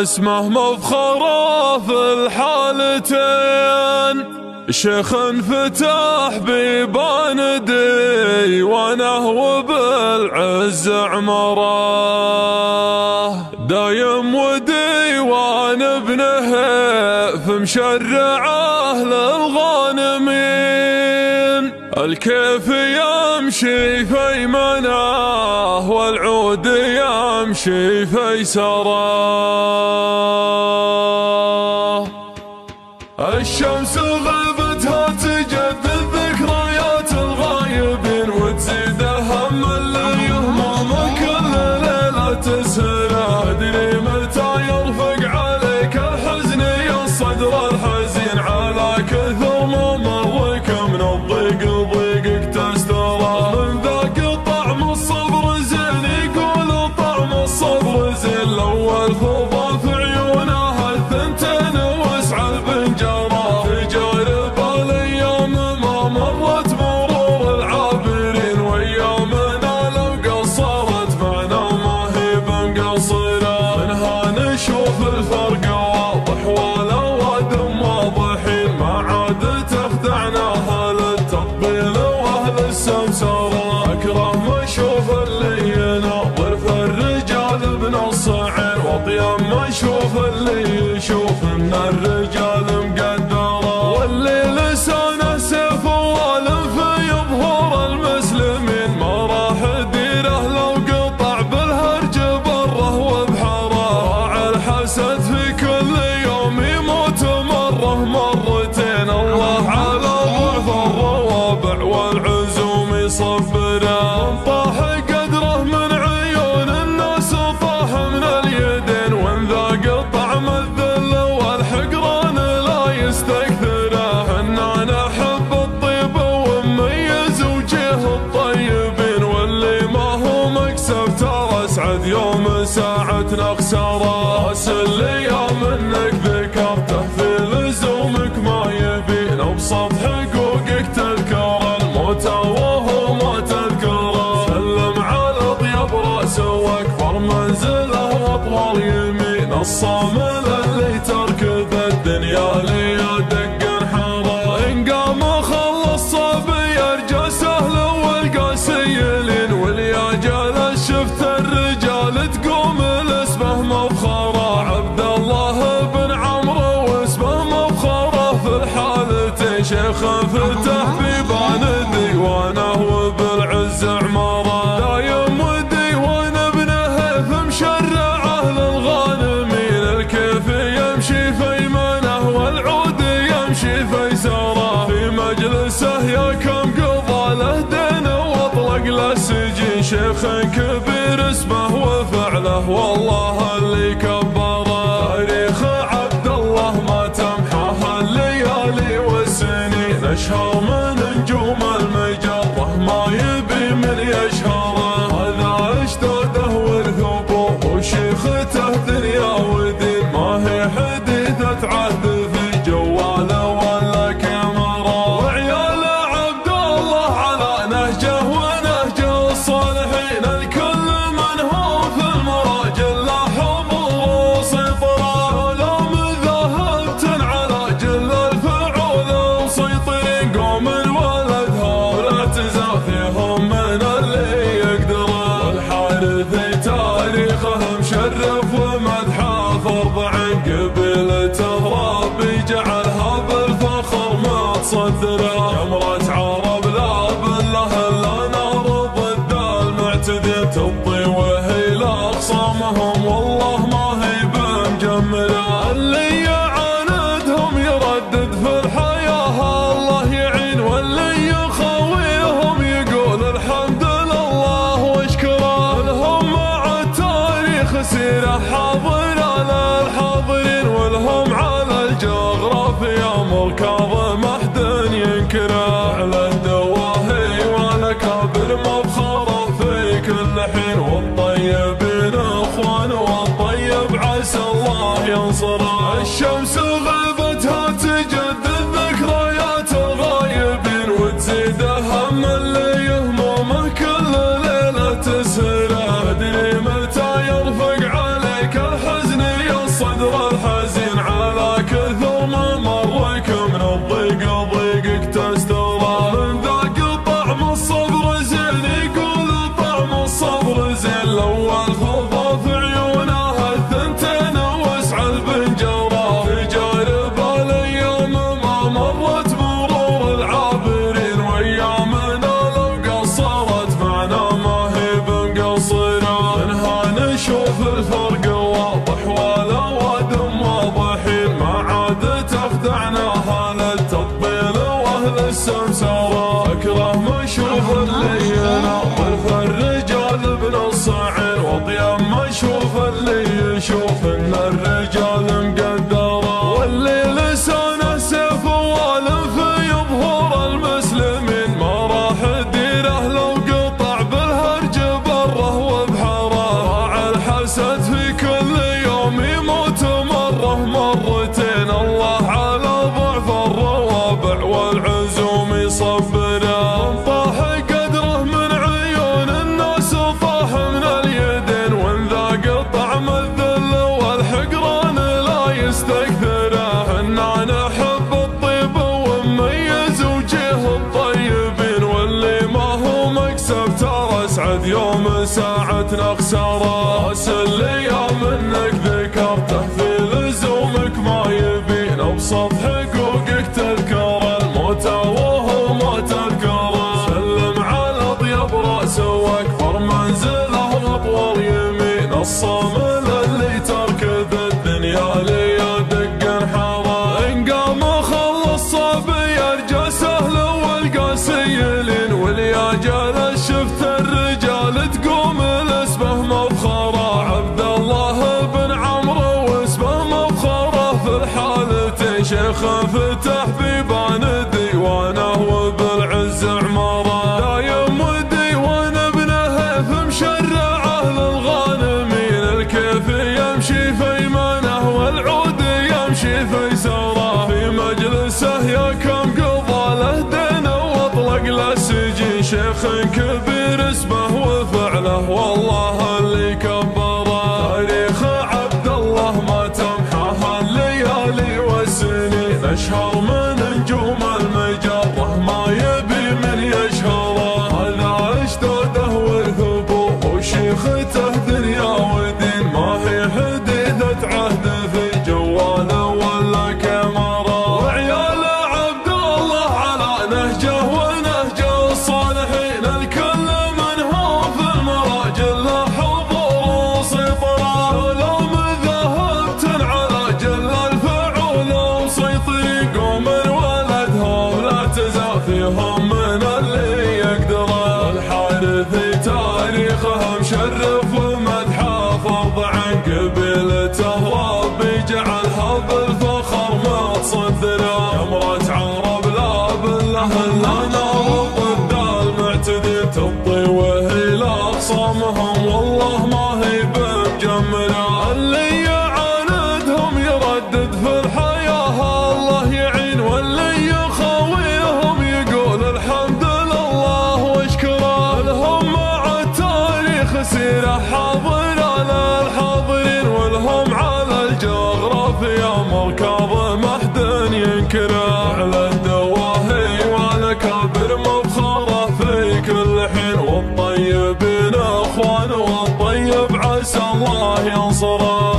اسمه مفخرة في الحالتين. شيخ فتح بيبان ديوانه وبالعز عمره، دايم وديوان ابنه فمشرعه للغانمين. الكيف يمشي في يمنه والعود يمشي في يساره. الشمس غيبتها تجدد ذكريات الغايبين وتزيد هم اللي يهمم كل ليلة تسهره. ادري متى يرفق عليك الحزن يا الصدر الحزين، على كثر ما مرك من الضيق ضيقك تستره. من ذاق طعم الصبر زين، يقول طعم الصبر زين، الاول فضى في عيونه الثنتين واسعى البنجره. تجارب الايام ما مرت مرور العابرين، وايامنا لو قصرت معنا ما هي بمقصره. منها نشوف الفرق واضح والاوادم واضحين، ما عاد تخدعنا اهل التطبيل واهل السمسره. اكره ما اشوف اللي يناظر في الرجال بنص عين، واطيب ما اشوف اللي يشوف ان الرجال مقدره. واللي لسانه سيف والم في ظهور المسلمين، ما راح ديره لو قطع بالهرج بره وبحره. راعي الحسد في كل يوم يموت مره مرتين، الله على ضعف الروابع والعزوم يصبره. طاح قدره من عيون الناس وطاح من اليدين، وان ذاق طعم الذل والحقران لا يستكثره. حنا نحب الطيب ونميز وجيه الطيبين، واللي ما هو مكسب ترى اسعد يوم ساعة نخسره. راس الايام انك ذكرته في لزومك ما يبين، وبسط حقوقك تذكر الموت وهو ما تذكره. سلم على طيب راسه واكبر منزله واطول يمين، الصامل اللي تركض الدنيا لي دق انحره. ان قام خلص صبي يرجع سهل والقاسيلين، واليا جلس شفت الرجال تقوم لاسمه مفخره. عبد الله بن عمرو واسمه مفخره في الحالتين، شيخ فتح بيبان ديوانه وبالعز عمره. دايم وديوان ابنه فمشرعه للغانمين، الكيف يمشي في يمنه والعود يمشي في يساره. في مجلسه يا كم قضى له دين واطلق له سجين، شيخ كبير اسمه وفعله والله اللي كبره. تاريخ عبد الله ما تمحاه الليالي والسنين، اشهر من نجوم المجره ما يبي من يشهره. هذا اجداده ورثوبه وشيخته دنيا ودين، ما هي حديثة عهد في جواله ولا كاميرا. وعيال عبد الله على نهجه ونهج الصالحين، الكل من هو في المراجل له حضور وسيطرة. لو مذهبت على جل الفعول مسيطرين، قوم ولدها ولا تزافيهم من اللي يقدره. والحارثي تاريخه مشرف ومدحه فرض عن قبيلته، ربي جعلها بالفخر متصدره. جمرة عرب لا بالله الا نار ضد المعتدين، تبطي وهي لاخصامهم والله ما هي بمجمره. اللي يعاندهم يردد في الحياه الله يعين، واللي يخويهم يقول الحمد لله واشكره. لهم مع التاريخ سيره حاضره للحاضرين، ولهم على الجغرافيا مركب ما حد ينكره. على الدواهي والاكابر مفخره في كل حين، والطيبين اخوان والطيب عسى الله ينصره. الشمس غيبتها تجدد ذكريات الغايبين، وتزيد هم اللي يهممه كل ليله تسهره. ادري متى يرفق عليك الحزن يصل وساعتنا خسارة. راس الايام انك ذكرته في لزومك ما يبين ابسط حقوقك تذكره. الموت وهو ما تذكره. سلم على اطيب راس واكبر منزله واطول يمين. الصامل اللي تركض الدنيا لي دق انحاره. ان قام خلص صبي ارجى سهل والقى سيلين. واليا جالس شفت الرجال تقوم الاسبه مفخره. عبد الله بن عمرو واسبه مفخره في الحالتين. شيخ فتح بيبان ديوانه وبالعز عماره. دايم وديوان ابن هيث مشرعه للغانمين. الكيف يمشي في يمنه والعود يمشي في يساره. في مجلسه يا كم قضى له دين واطلق له سجين. شيخ كبير اسمه وفعله والله اللي كبره. تاريخ عبد الله ما تمحاه الليالي والسنين. اشهر من نجوم المجره ما يبي من يشهره. هذا اشداده ورثبوه وشيخته دنيا ودين. ما هي حديثة عهد في جواله ولا كاميرا. وعيال عبد الله على نهجه ونهجه الصالحين. الكل منهم في المراجل له حضور وسيطرة. لو ذهبت على جل الفعول مسيطرين. قوم ولدهم لا تزال فيهم من اللي يقدره. الحارثي تاريخه مشرف ومدحه فرض عن قبيلته. ربي جعلها بالفخر متصدره. جمرة عرب لا بالله الا نار ضد المعتدين. تبطي وهي لاخصامهم والله ما هي بمجمره. اللي يعاندهم يردد في الحياه الله يعين. واللي يخاويهم يقول الحمد لله واشكره. لهم مع التاريخ سيره حاضره للحاضرين. ولهم على الجغرافيا مركب ما حد ينكره. على الدواهي والاكابر مفخره في كل حين. والطيبين اخوان والطيب عسى الله ينصره.